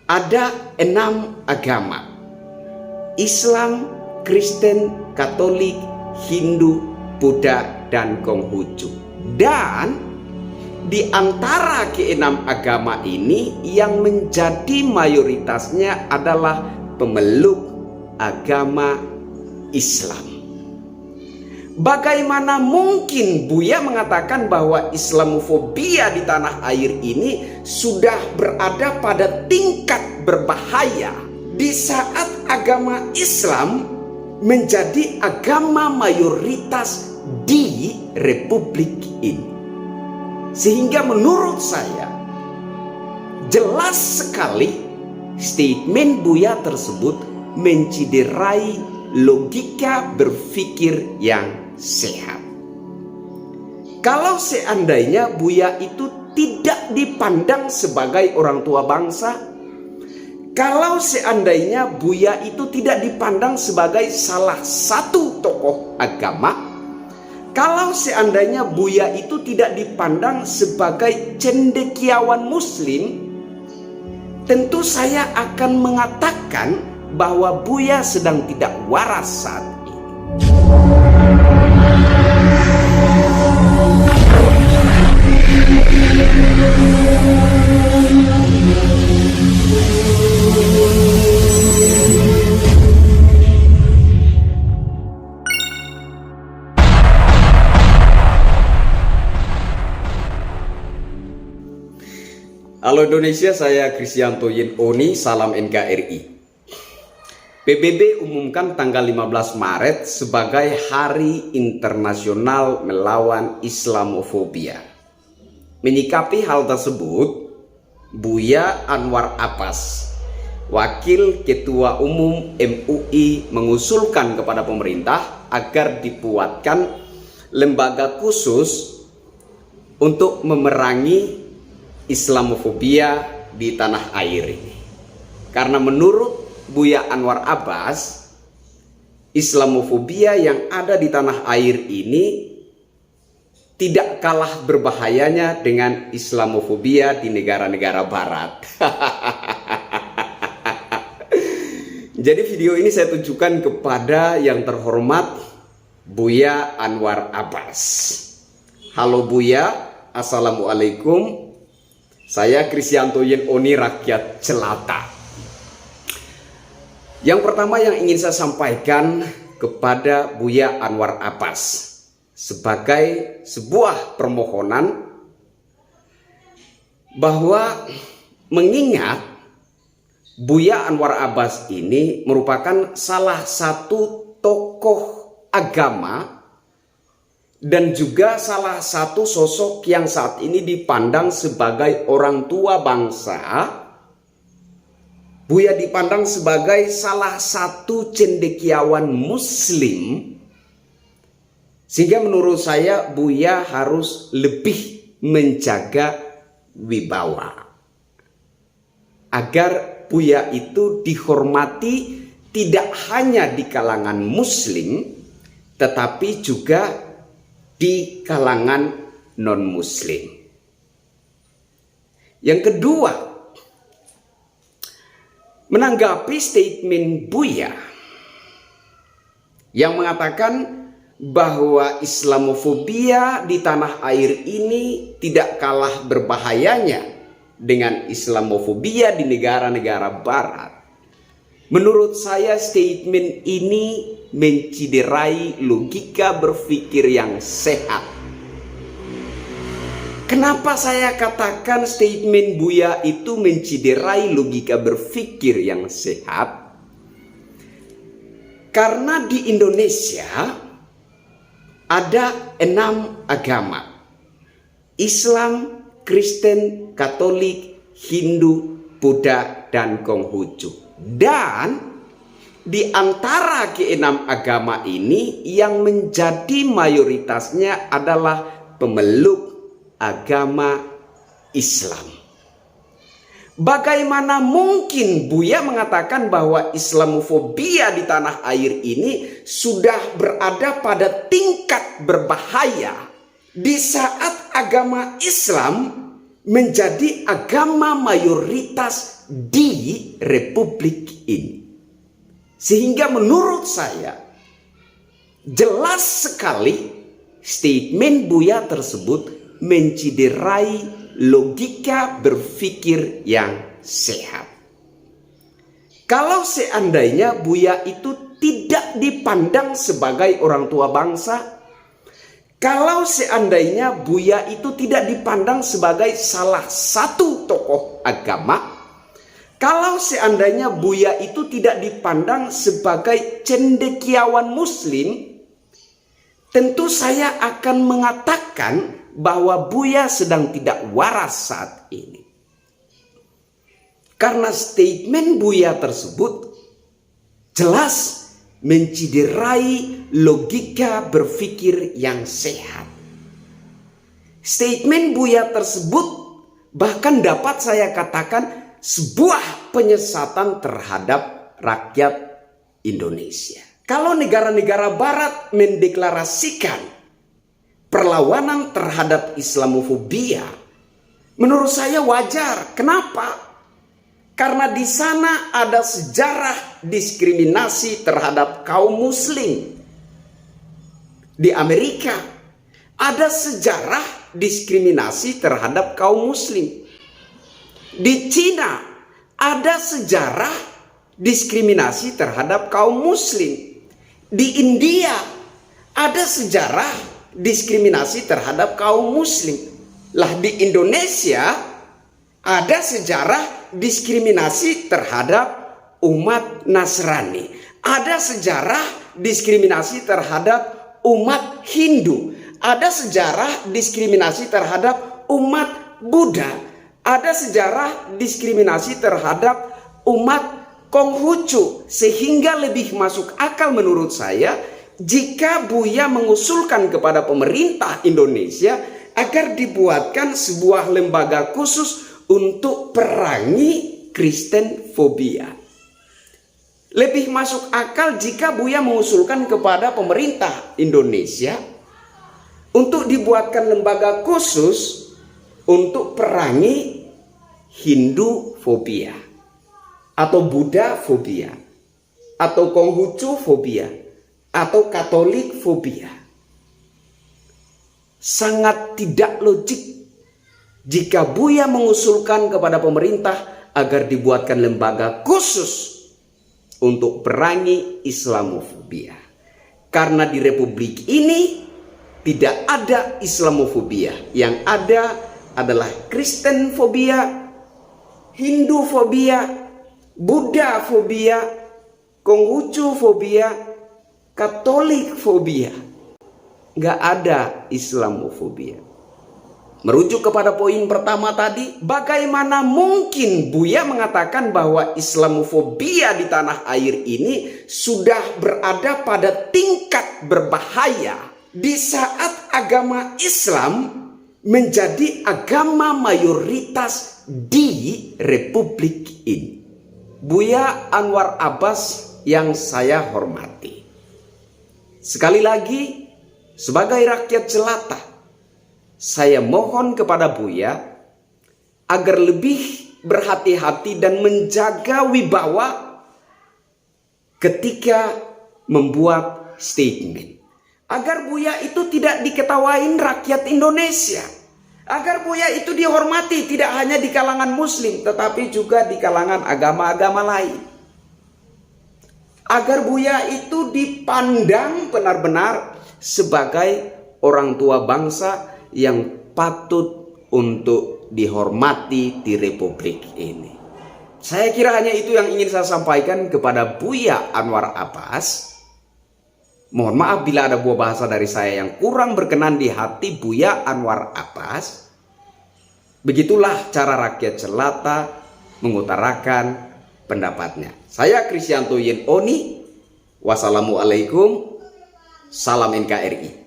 Ada 6 agama: Islam, Kristen, Katolik, Hindu, Buddha, dan Konghucu. Dan di antara keenam agama ini yang menjadi mayoritasnya adalah pemeluk agama Islam. Bagaimana mungkin Buya mengatakan bahwa Islamofobia di tanah air ini sudah berada pada tingkat berbahaya di saat agama Islam menjadi agama mayoritas di Republik ini? Sehingga menurut saya jelas sekali statement Buya tersebut menciderai logika berpikir yang sehat. Kalau seandainya Buya itu tidak dipandang sebagai orang tua bangsa, kalau seandainya Buya itu tidak dipandang sebagai salah satu tokoh agama, kalau seandainya Buya itu tidak dipandang sebagai cendekiawan Muslim, tentu saya akan mengatakan bahwa Buya sedang tidak waras saat ini. Halo Indonesia, saya Kristianto Yin Oni, salam NKRI. PBB umumkan tanggal 15 Maret sebagai Hari Internasional Melawan Islamofobia. Menyikapi hal tersebut, Buya Anwar Abbas, Wakil Ketua Umum MUI, mengusulkan kepada pemerintah agar dibuatkan lembaga khusus untuk memerangi Islamofobia di tanah air ini. Karena menurut Buya Anwar Abbas, Islamofobia yang ada di tanah air ini tidak kalah berbahayanya dengan Islamofobia di negara-negara barat. Jadi video ini saya tujukan kepada yang terhormat Buya Anwar Abbas. Halo Buya, Assalamualaikum. Saya Kristianto Yin Oni, rakyat jelata. Yang pertama yang ingin saya sampaikan kepada Buya Anwar Abbas sebagai sebuah permohonan bahwa mengingat Buya Anwar Abbas ini merupakan salah satu tokoh agama dan juga salah satu sosok yang saat ini dipandang sebagai orang tua bangsa. Buya dipandang sebagai salah satu cendekiawan Muslim, sehingga menurut saya Buya harus lebih menjaga wibawa agar Buya itu dihormati tidak hanya di kalangan Muslim tetapi juga di kalangan non-Muslim. Yang kedua, menanggapi statement Buya yang mengatakan bahwa Islamofobia di tanah air ini tidak kalah berbahayanya dengan Islamofobia di negara-negara barat. Menurut saya statement ini menciderai logika berpikir yang sehat. Kenapa saya katakan statement Buya itu menciderai logika berpikir yang sehat? Karena di Indonesia ada 6 agama: Islam, Kristen, Katolik, Hindu, Buddha, dan Konghucu. Dan di antara keenam agama ini yang menjadi mayoritasnya adalah pemeluk agama Islam. Bagaimana mungkin Buya mengatakan bahwa Islamofobia di tanah air ini sudah berada pada tingkat berbahaya di saat agama Islam menjadi agama mayoritas di Republik ini. Sehingga menurut saya jelas sekali statement Buya tersebut menciderai logika berpikir yang sehat. Kalau seandainya Buya itu tidak dipandang sebagai orang tua bangsa, kalau seandainya Buya itu tidak dipandang sebagai salah satu tokoh agama, kalau seandainya Buya itu tidak dipandang sebagai cendekiawan muslim, tentu saya akan mengatakan bahwa Buya sedang tidak waras saat ini. Karena statement Buya tersebut jelas menciderai logika berpikir yang sehat. Statement Buya tersebut bahkan dapat saya katakan sebuah penyesatan terhadap rakyat Indonesia. Kalau negara-negara barat mendeklarasikan perlawanan terhadap Islamofobia, menurut saya wajar. Kenapa? Karena di sana ada sejarah diskriminasi terhadap kaum muslim. Di Amerika ada sejarah diskriminasi terhadap kaum muslim. Di Cina ada sejarah diskriminasi terhadap kaum muslim. Di India ada sejarah diskriminasi terhadap kaum muslim. Lah di Indonesia ada sejarah diskriminasi terhadap umat Nasrani. Ada sejarah diskriminasi terhadap umat Hindu. Ada sejarah diskriminasi terhadap umat Buddha. Ada sejarah diskriminasi terhadap umat Konghucu. Sehingga lebih masuk akal menurut saya jika Buya mengusulkan kepada pemerintah Indonesia agar dibuatkan sebuah lembaga khusus untuk perangi Kristen fobia. Lebih masuk akal jika Buya mengusulkan kepada pemerintah Indonesia untuk dibuatkan lembaga khusus untuk perangi Hindu fobia, atau Buddha fobia, atau Konghucu fobia, atau Katolik fobia. Sangat tidak logik jika Buya mengusulkan kepada pemerintah agar dibuatkan lembaga khusus untuk perangi Islamofobia. Karena di Republik ini tidak ada Islamofobia. Yang ada adalah Kristen fobia, Hindu fobia, Buddha fobia, Konghucu fobia, Katolik fobia. Nggak ada Islamofobia. Merujuk kepada poin pertama tadi, bagaimana mungkin Buya mengatakan bahwa Islamofobia di tanah air ini sudah berada pada tingkat berbahaya di saat agama Islam menjadi agama mayoritas di Republik ini. Buya Anwar Abbas yang saya hormati, sekali lagi sebagai rakyat jelata, saya mohon kepada Buya agar lebih berhati-hati dan menjaga wibawa ketika membuat statement. Agar Buya itu tidak diketawain rakyat Indonesia. Agar Buya itu dihormati tidak hanya di kalangan muslim tetapi juga di kalangan agama-agama lain. Agar Buya itu dipandang benar-benar sebagai orang tua bangsa yang patut untuk dihormati di Republik ini. Saya kira hanya itu yang ingin saya sampaikan kepada Buya Anwar Abbas. Mohon maaf bila ada buah bahasa dari saya yang kurang berkenan di hati Buya Anwar Abbas. Begitulah cara rakyat jelata mengutarakan pendapatnya. Saya Kristianto Yen Oni. Wassalamualaikum. Salam NKRI.